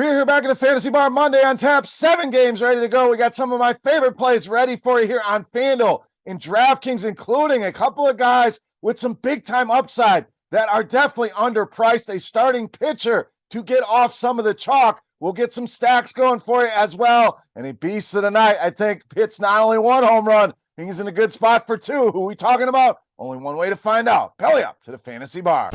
Beer here back in the Fantasy Bar Monday on tap. 7 games ready to go. We got some of my favorite plays ready for you here on FanDuel and DraftKings, including a couple of guys with some big-time upside that are definitely underpriced. A starting pitcher to get off some of the chalk. We'll get some stacks going for you as well. And a beast of the night, I think, hits not only 1 home run, I think he's in a good spot for 2. Who are we talking about? Only one way to find out. Belly up to the Fantasy Bar.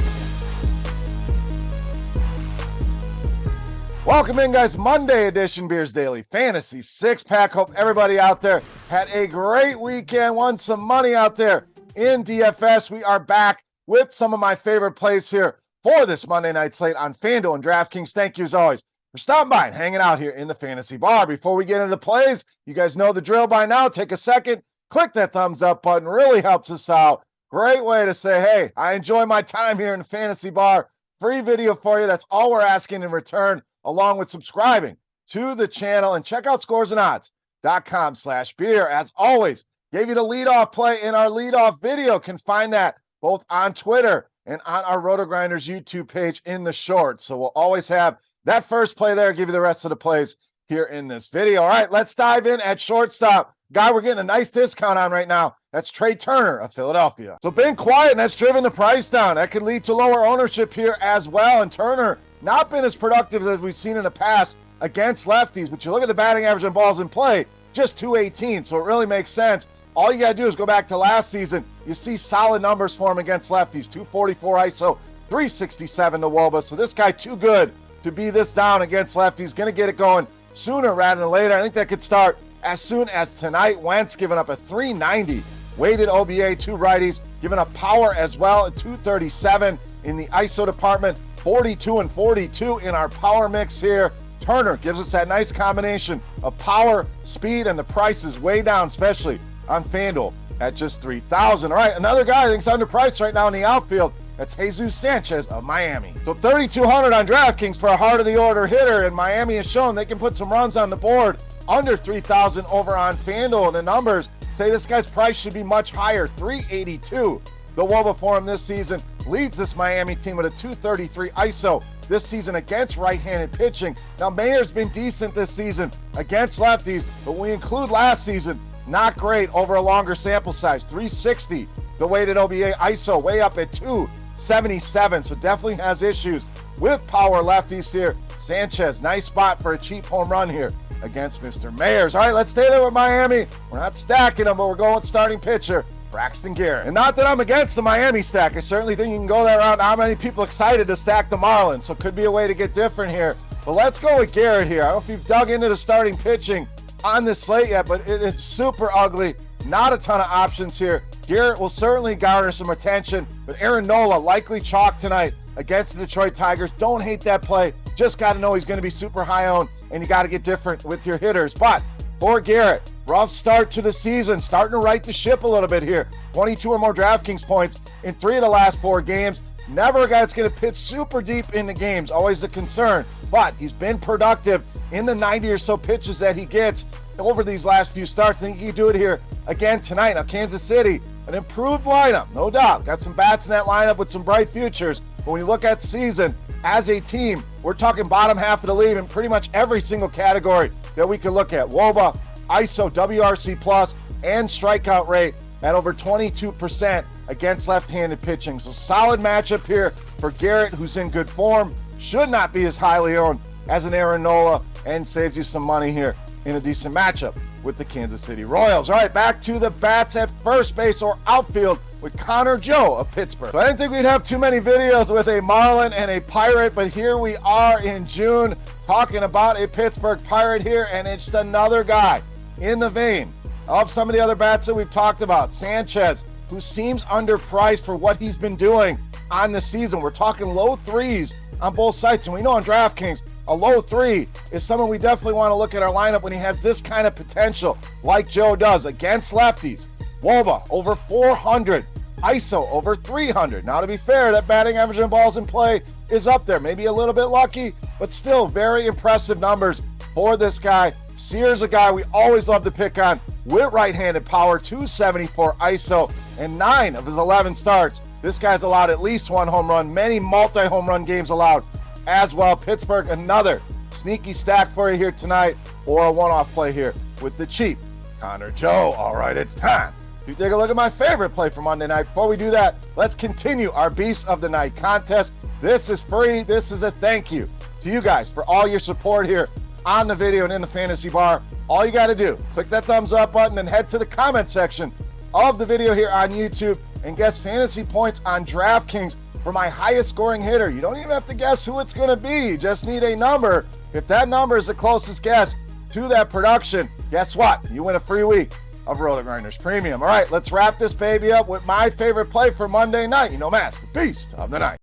Welcome in, guys. Monday edition Beers Daily Fantasy 6-pack. Hope everybody out there had a great weekend, won some money out there in DFS. We are back with some of my favorite plays here for this Monday night slate on FanDuel and DraftKings. Thank you, as always, for stopping by and hanging out here in the Fantasy Bar. Before we get into the plays, you guys know the drill by now. Take a second, click that thumbs up button. Really helps us out. Great way to say, hey, I enjoy my time here in the Fantasy Bar. Free video for you. That's all we're asking in return, along with subscribing to the channel. And check out scoresandodds.com/beer. As always, gave you the leadoff play in our leadoff video. Can find that both on Twitter and on our RotoGrinders YouTube page in the shorts. So we'll always have that first play there, give you the rest of the plays here in this video. All right, let's dive in at shortstop. Guy we're getting a nice discount on right now. That's Trey Turner of Philadelphia. So been quiet, and that's driven the price down. That could lead to lower ownership here as well. And Turner not been as productive as we've seen in the past against lefties, but you look at the batting average on balls in play, just 218, so it really makes sense. All you got to do is go back to last season. You see solid numbers for him against lefties, 244 ISO, 367 to WOBA. So this guy too good to be this down against lefties. Going to get it going sooner rather than later. I think that could start as soon as tonight. Wentz giving up a 390 weighted OBA, 2 righties, giving up power as well at 237 in the ISO department. 42 and 42 in our power mix here. Turner gives us that nice combination of power, speed, and the price is way down, especially on FanDuel at just $3,000. All right, another guy I think is underpriced right now in the outfield. That's Jesus Sanchez of Miami. So $3,200 on DraftKings for a heart of the order hitter, and Miami has shown they can put some runs on the board. Under $3,000 over on FanDuel, and the numbers say this guy's price should be much higher, $382. The WOBA for him this season leads this Miami team with a 233 ISO this season against right-handed pitching. Now, Mayer's been decent this season against lefties, but when we include last season, not great over a longer sample size. 360, the weighted OBA ISO, way up at 277, so definitely has issues with power lefties here. Sanchez, nice spot for a cheap home run here against Mr. Mayers. All right, let's stay there with Miami. We're not stacking them, but we're going with starting pitcher Braxton Garrett. And not that I'm against the Miami stack. I certainly think you can go that route. Not many people excited to stack the Marlins, so it could be a way to get different here. But let's go with Garrett here. I don't know if you've dug into the starting pitching on this slate yet, but it is super ugly. Not a ton of options here. Garrett will certainly garner some attention, but Aaron Nola likely chalk tonight against the Detroit Tigers. Don't hate that play. Just got to know he's going to be super high owned, and you got to get different with your hitters. But for Garrett, rough start to the season, starting to right the ship a little bit here. 22 or more DraftKings points in 3 of the last 4 games. Never a guy that's going to pitch super deep into games, always a concern. But he's been productive in the 90 or so pitches that he gets over these last few starts. I think he can do it here again tonight. Now, Kansas City, an improved lineup, no doubt. Got some bats in that lineup with some bright futures. But when you look at the season as a team, we're talking bottom half of the league in pretty much every single category that we can look at. WOBA, ISO, WRC plus, and strikeout rate at over 22% against left-handed pitching. So solid matchup here for Garrett, who's in good form. Should not be as highly owned as an Aaron Nola, and saves you some money here in a decent matchup with the Kansas City Royals. All right, back to the bats at first base or outfield with Connor Joe of Pittsburgh. So I didn't think we'd have too many videos with a Marlin and a Pirate, but here we are in June talking about a Pittsburgh Pirate here, and it's another guy in the vein of some of the other bats that we've talked about. Sanchez, who seems underpriced for what he's been doing on the season. We're talking low 3s on both sites, and we know on DraftKings, a low 3 is someone we definitely want to look at our lineup when he has this kind of potential like Joe does against lefties. WOBA over 400, ISO over 300. Now, to be fair, that batting average on balls in play is up there. Maybe a little bit lucky, but still very impressive numbers for this guy. Sears, a guy we always love to pick on with right-handed power, 274 ISO, and 9 of his 11 starts. This guy's allowed at least 1 home run, many multi-home run games allowed as well. Pittsburgh, another sneaky stack for you here tonight, or a one-off play here with the cheap Connor Joe. All right, it's time to take a look at my favorite play for Monday night. Before we do that, let's continue our Beast of the Night contest. This is free. This is a thank you to you guys for all your support here on the video and in the fantasy bar. All you got to do, click that thumbs up button and head to the comment section of the video here on YouTube and guess fantasy points on DraftKings for my highest scoring hitter. You don't even have to guess who it's going to be. You just need a number. If that number is the closest guess to that production, guess what? You win a free week of RotoGrinders Premium. All right, let's wrap this baby up with my favorite play for Monday night. You know, Mass, the Beast of the Night.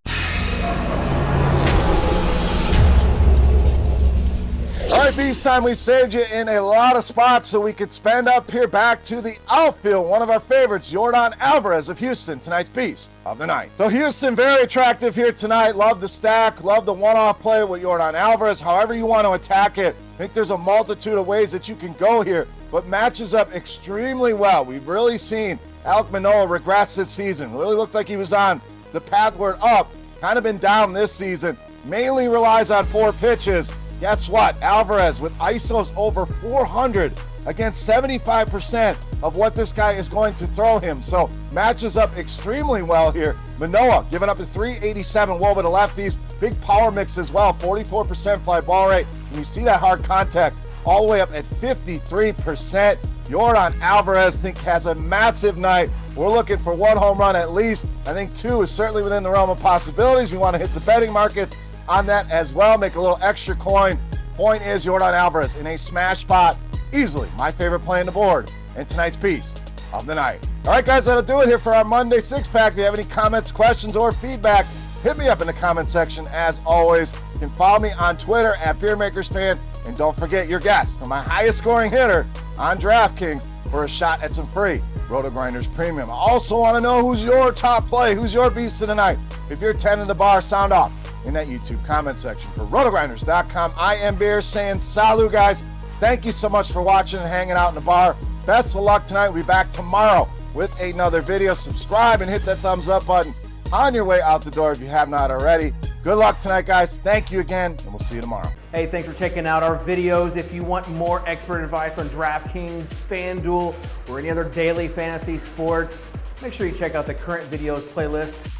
All right, Beast time. We've saved you in a lot of spots so we could spend up here back to the outfield. One of our favorites, Yordan Alvarez of Houston, tonight's Beast of the Night. So Houston, very attractive here tonight. Love the stack, love the one-off play with Yordan Alvarez. However you want to attack it, I think there's a multitude of ways that you can go here, but matches up extremely well. We've really seen Alek Manoah regress this season. Really looked like he was on the pathward up, kind of been down this season. Mainly relies on 4 pitches. Guess what? Alvarez with ISOs over 400 against 75% of what this guy is going to throw him. So matches up extremely well here. Manoah giving up the 387 woba to lefties. Big power mix as well, 44% fly ball rate. And you see that hard contact all the way up at 53%. Yordan Alvarez, I think, has a massive night. We're looking for 1 home run at least. I think 2 is certainly within the realm of possibilities. You want to hit the betting markets on that as well, make a little extra coin. Point is, Yordan Alvarez in a smash spot, easily my favorite play on the board, and tonight's Beast of the Night. All right, guys, that'll do it here for our Monday six-pack. If you have any comments, questions, or feedback, hit me up in the comment section. As always, you can follow me on Twitter at Beermakersfan, and don't forget your guess for my highest scoring hitter on DraftKings for a shot at some free RotoGrinders Premium. I also want to know who's your top play, who's your Beast of the Night. If you're 10 in the bar, sound off in that YouTube comment section. For RotoGrinders.com, I am Beer saying salut, guys. Thank you so much for watching and hanging out in the bar. Best of luck tonight. We'll be back tomorrow with another video. Subscribe and hit that thumbs up button on your way out the door if you have not already. Good luck tonight, guys. Thank you again, and we'll see you tomorrow. Hey, thanks for checking out our videos. If you want more expert advice on DraftKings, FanDuel, or any other daily fantasy sports, make sure you check out the current videos playlist